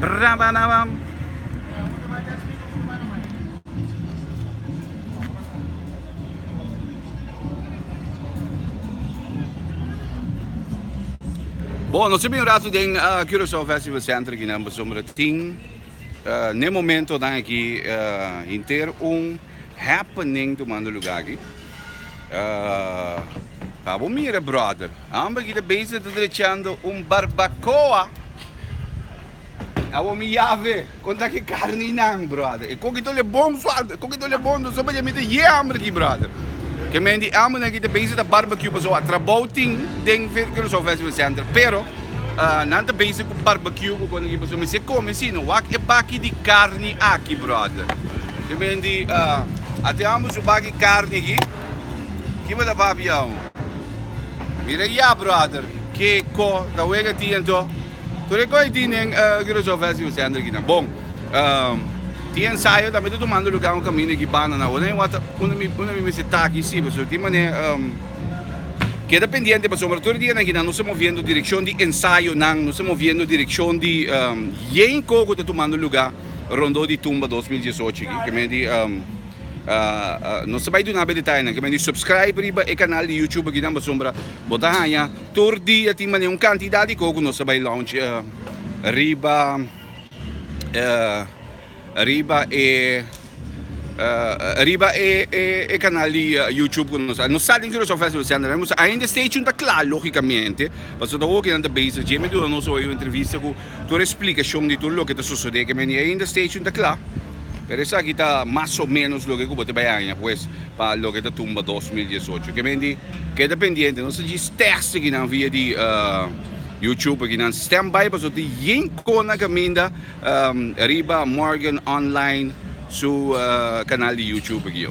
Brabanabam. Bom, nós temos rato din Curaçao Festival Center aqui na Ting. No momento na aqui inteiro happening do mando lugar aqui. Vamos mira brother. Amba aqui da base de deixando barbacoa. Amo mi ave, conta que carne não, brother. E como que é bom, suave, como que é bom, não sabe me de hambre aqui, brother. Que me di amo aqui da base da barbecue, mas o trabalho tem Curaçao Festival Center, pero não da base com barbecue, quando aqui você me se come, sim, não é baqui de carne aqui, brother. Que me di até amo o baqui carne aqui. Que me dá papião. Mira já, brother. Que co da wega tiento. Tu recordi din Curaçao Festival Center aqui, bom. Ti ensaio também tô tomando lugar um caminho aqui banana. Una mi está aqui sim, mas ti mane queda pendiente, mas sobre todo dia aqui não estamos vendo direção de ensaio, não estamos vendo direção de yen coco tá tomando lugar Rondô de Tumba 2018 aqui, que me di não se vai do nada detalhe, que me di subscribe riba e canal de YouTube aqui na sombra botanha tordi a ti mane um quantidade de coco não se vai launch riba e canal di YouTube non sa di Curaçao Festival Center, mas ainda stay tuned claro logicamente, mas eu tô aqui na base, já me deu nosso entrevista com tu explicação de tudo o que está sucedendo, que me ainda stay tuned claro. Pero esa aqui está mais ou menos lo que eu vou te bayanha, pues, para lo que está tumba 2018, que me di queda pendiente, não se diz teste aqui na via de YouTube aqui na standby, mas eu te yenko na caminda riba Morgan Online su canal de YouTube aqui.